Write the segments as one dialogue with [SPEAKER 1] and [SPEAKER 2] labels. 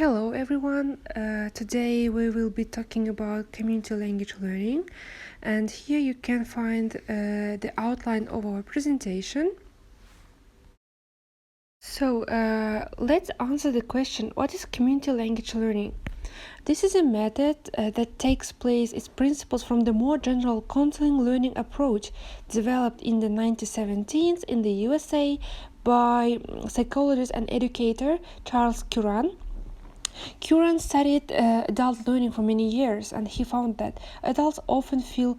[SPEAKER 1] Hello everyone, today we will be talking about community language learning, and here you can find the outline of our presentation. So let's answer the question, what is community language learning? This is a method that takes its principles from the more general counseling learning approach developed in the 1970s in the USA by psychologist and educator Charles Curran. Curran studied adult learning for many years, and he found that adults often feel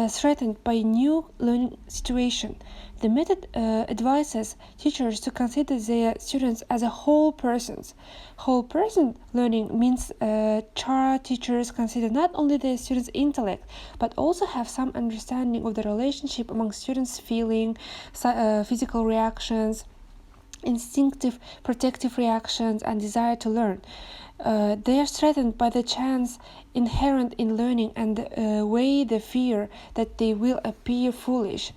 [SPEAKER 1] threatened by new learning situation. The method advises teachers to consider their students as a whole persons. Whole person learning means teachers consider not only their students' intellect, but also have some understanding of the relationship among students' feeling, physical reactions, instinctive protective reactions, and desire to learn. They are threatened by the chance inherent in learning and weigh the fear that they will appear foolish.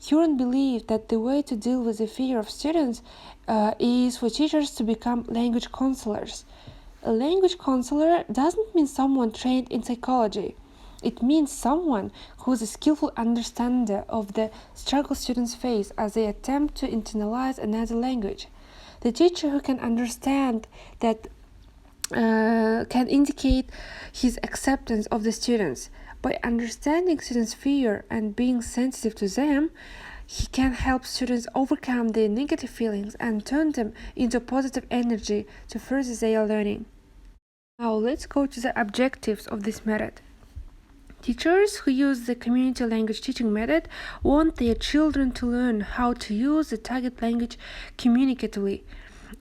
[SPEAKER 1] Curran believed that the way to deal with the fear of students is for teachers to become language counselors. A language counselor doesn't mean someone trained in psychology. It means someone who is a skillful understander of the struggle students face as they attempt to internalize another language. The teacher who can understand that can indicate his acceptance of the students. By understanding students' fear and being sensitive to them, he can help students overcome their negative feelings and turn them into positive energy to further their learning. Now let's go to the objectives of this method. Teachers who use the community language teaching method want their children to learn how to use the target language communicatively.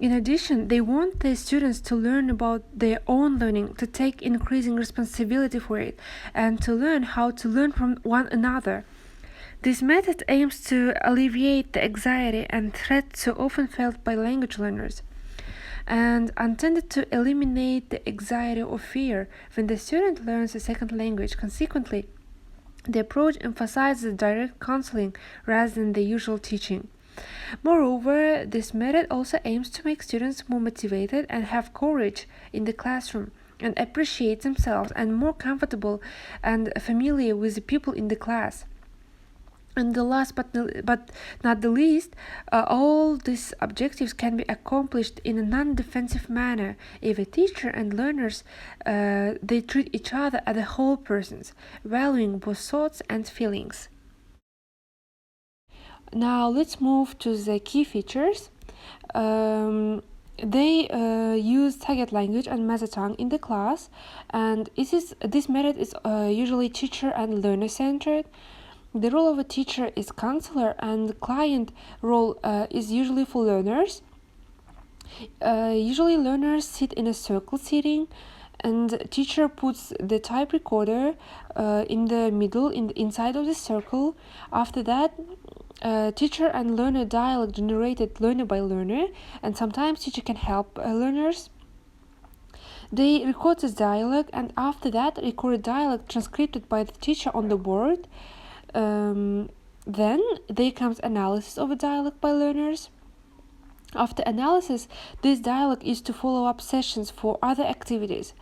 [SPEAKER 1] In addition, they want their students to learn about their own learning, to take increasing responsibility for it, and to learn how to learn from one another. This method aims to alleviate the anxiety and threat so often felt by language learners, and intended to eliminate the anxiety or fear when the student learns a second language. Consequently, the approach emphasizes direct counseling rather than the usual teaching. Moreover, this method also aims to make students more motivated and have courage in the classroom, and appreciate themselves and more comfortable and familiar with the people in the class. And the last but not the least, all these objectives can be accomplished in a non-defensive manner if a teacher and learners they treat each other as whole persons, valuing both thoughts and feelings. Now let's move to the key features. They use target language and mother tongue in the class, and this method is usually teacher and learner centered. The role of a teacher is counselor, and the client role is usually for learners. Usually learners sit in a circle sitting, and teacher puts the type recorder in the middle, inside of the circle. After that, teacher and learner dialogue generated learner by learner, and sometimes teacher can help learners. They record this dialogue, and after that, recorded dialogue transcribed by the teacher on the board. Then there comes analysis of a dialogue by learners. After analysis, this dialogue is to follow up sessions for other activities.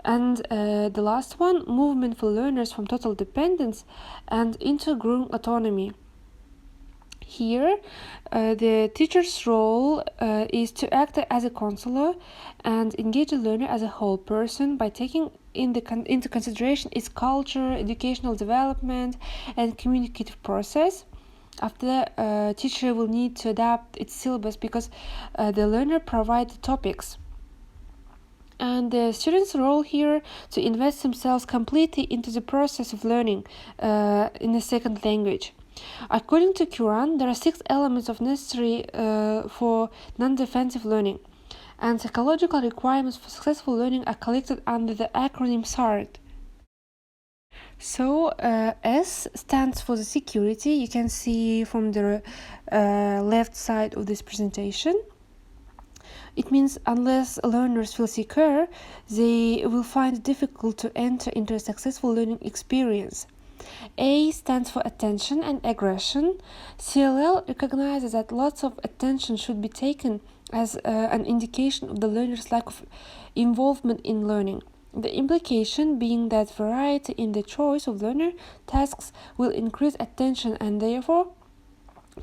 [SPEAKER 1] And the last one, movement for learners from total dependence and into growing autonomy. Here, the teacher's role is to act as a counselor and engage the learner as a whole person by taking into consideration its culture, educational development, and communicative process. After that, teacher will need to adapt its syllabus because the learner provides the topics. And the student's role here to invest themselves completely into the process of learning in a second language. According to Curran, there are 6 elements of necessary for non-defensive learning, and psychological requirements for successful learning are collected under the acronym SART. So S stands for the security. You can see from the left side of this presentation. It means unless learners feel secure, they will find it difficult to enter into a successful learning experience. A stands for attention and aggression. CLL recognizes that lots of attention should be taken as an indication of the learner's lack of involvement in learning. The implication being that variety in the choice of learner tasks will increase attention and therefore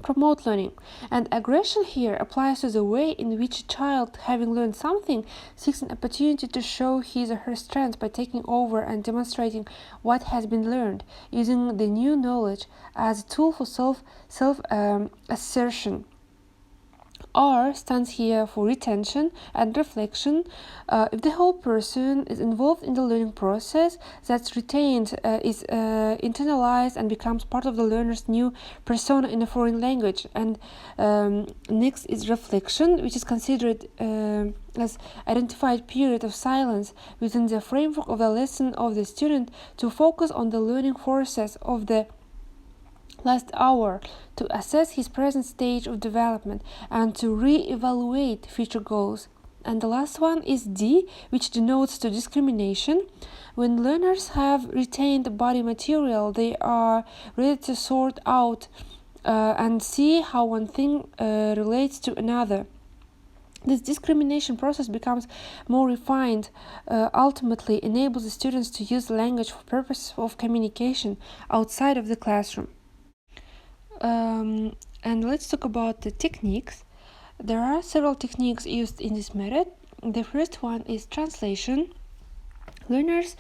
[SPEAKER 1] promote learning. And aggression here applies to the way in which a child, having learned something, seeks an opportunity to show his or her strength by taking over and demonstrating what has been learned, using the new knowledge as a tool for self-assertion. R stands here for retention and reflection. If the whole person is involved in the learning process, that's retained, is internalized and becomes part of the learner's new persona in a foreign language. And next is reflection, which is considered as identified period of silence within the framework of the lesson of the student to focus on the learning process of the last hour, to assess his present stage of development and to re-evaluate future goals. And the last one is D, which denotes to discrimination. When learners have retained body material, they are ready to sort out and see how one thing relates to another. This discrimination process becomes more refined, ultimately enables the students to use language for purposes of communication outside of the classroom. And let's talk about the techniques. There are several techniques used in this method. The first one is translation. Learners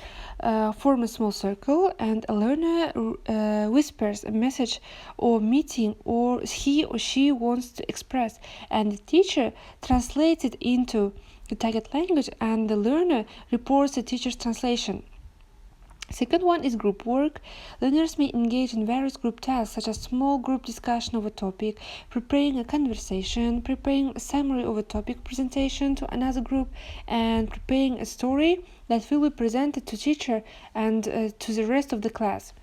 [SPEAKER 1] form a small circle and a learner whispers a message or meaning or he or she wants to express, and the teacher translates it into the target language and the learner reports the teacher's translation. Second one is group work. Learners may engage in various group tasks such as small group discussion of a topic, preparing a conversation, preparing a summary of a topic presentation to another group, and preparing a story that will be presented to teacher and to the rest of the class.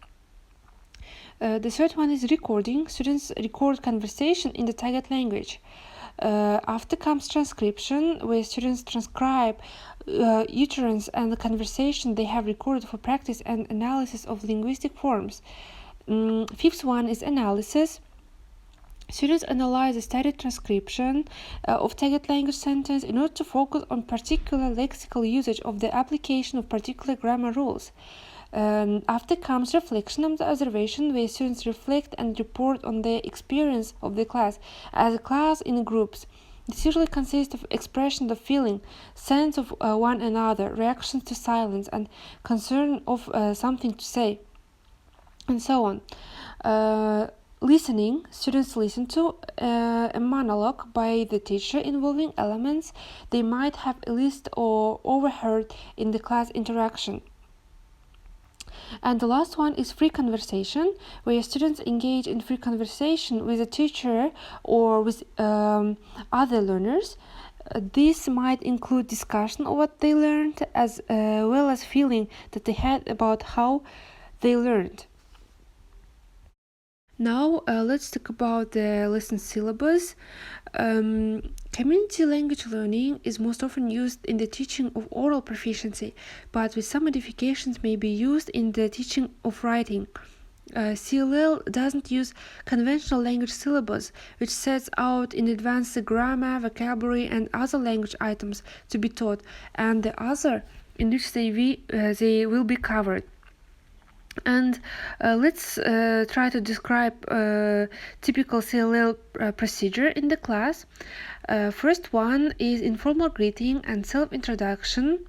[SPEAKER 1] The third one is recording. Students record conversation in the target language. After comes transcription, where students transcribe utterance and the conversation they have recorded for practice and analysis of linguistic forms. Fifth one is analysis. Students analyze the studied transcription of target language sentence in order to focus on particular lexical usage of the application of particular grammar rules. After comes reflection of the observation, where students reflect and report on their experience of the class as a class in groups. This usually consists of expression of feeling, sense of one another, reactions to silence, and concern of something to say, and so on. Listening. Students listen to a monologue by the teacher involving elements they might have listened or overheard in the class interaction. And the last one is free conversation, where students engage in free conversation with a teacher or with other learners. This might include discussion of what they learned as well as feeling that they had about how they learned. Now let's talk about the lesson syllabus. Community language learning is most often used in the teaching of oral proficiency, but with some modifications may be used in the teaching of writing. CLL doesn't use conventional language syllabus, which sets out in advance the grammar, vocabulary, and other language items to be taught, and the other in which they will be covered. And let's try to describe typical CLL procedure in the class. First one is informal greeting and self-introduction.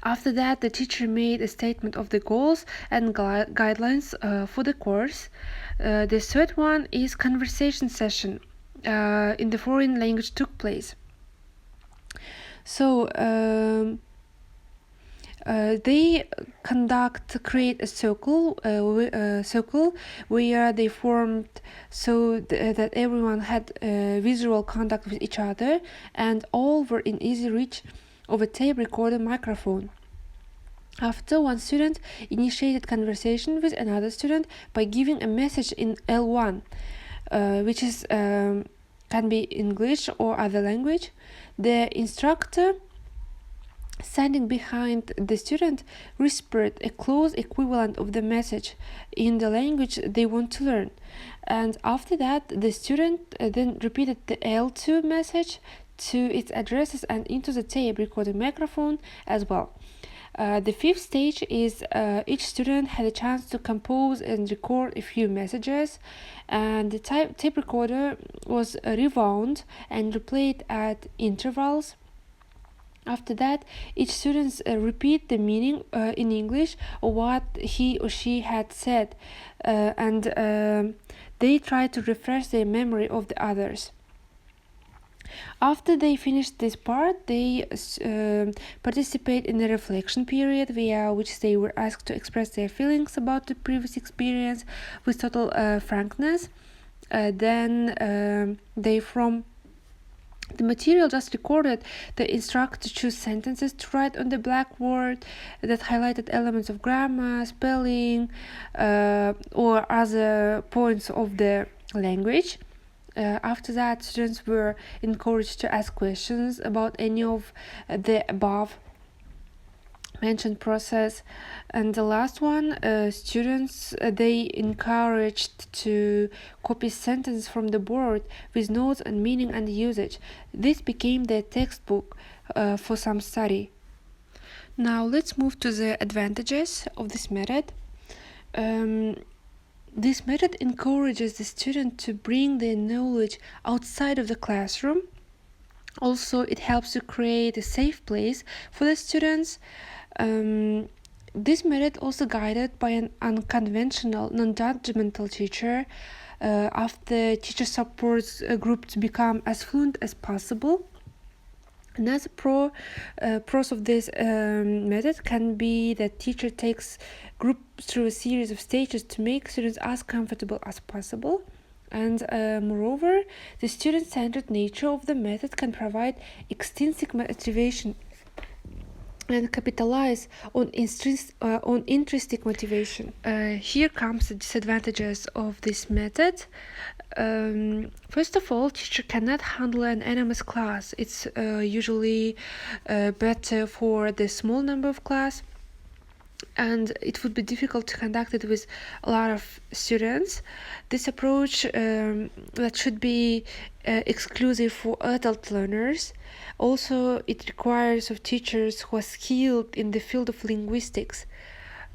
[SPEAKER 1] After that, the teacher made a statement of the goals and guidelines for the course. The third one is conversation session in the foreign language took place. So they create a circle where they formed so that everyone had visual contact with each other and all were in easy reach of a tape recorder microphone. After, one student initiated conversation with another student by giving a message in L1, which is can be English or other language. The instructor Standing behind the student whispered a close equivalent of the message in the language they want to learn. And after that, the student then repeated the L2 message to its addresses and into the tape recording microphone as well. The fifth stage is each student had a chance to compose and record a few messages, and the tape recorder was rewound and replayed at intervals. After that, each student repeat the meaning in English of what he or she had said, and they try to refresh their memory of the others. After they finish this part, they participate in a reflection period via which they were asked to express their feelings about the previous experience with total frankness. Then they, from the material just recorded, they instruct to choose sentences to write on the blackboard that highlighted elements of grammar, spelling, or other points of the language. After that, students were encouraged to ask questions about any of the above mentioned process. And the last one, students they encouraged to copy sentences from the board with notes on meaning and usage. This became their textbook for some study. Now let's move to the advantages of this method. This method encourages the student to bring their knowledge outside of the classroom. Also, it helps to create a safe place for the students. This method also guided by an unconventional, non-judgmental teacher. After teacher supports a group to become as fluent as possible. Another pros of this method can be that teacher takes group through a series of stages to make students as comfortable as possible. And moreover, the student-centered nature of the method can provide extrinsic motivation and capitalize on intrinsic motivation. Here comes the disadvantages of this method. First of all, teacher cannot handle an enormous class. It's usually better for the small number of class, and it would be difficult to conduct it with a lot of students. This approach that should be exclusive for adult learners. Also, it requires of teachers who are skilled in the field of linguistics.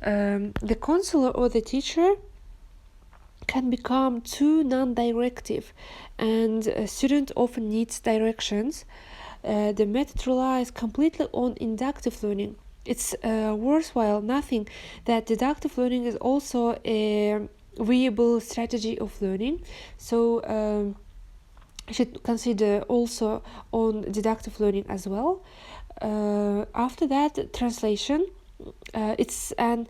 [SPEAKER 1] The counselor or the teacher can become too non-directive, and a student often needs directions. The method relies completely on inductive learning. It's worthwhile noting that deductive learning is also a viable strategy of learning. So should consider also on deductive learning as well. After that, translation. It's an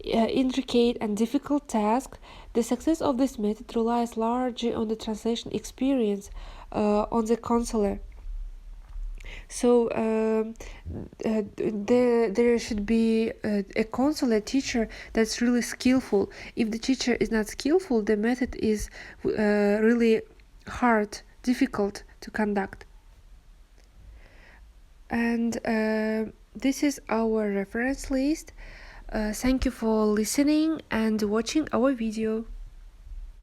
[SPEAKER 1] intricate and difficult task. The success of this method relies largely on the translation experience on the counselor. So there should be a counselor teacher that's really skillful. If the teacher is not skillful, the method is really hard, difficult to conduct. And this is our reference list. Thank you for listening and watching our video.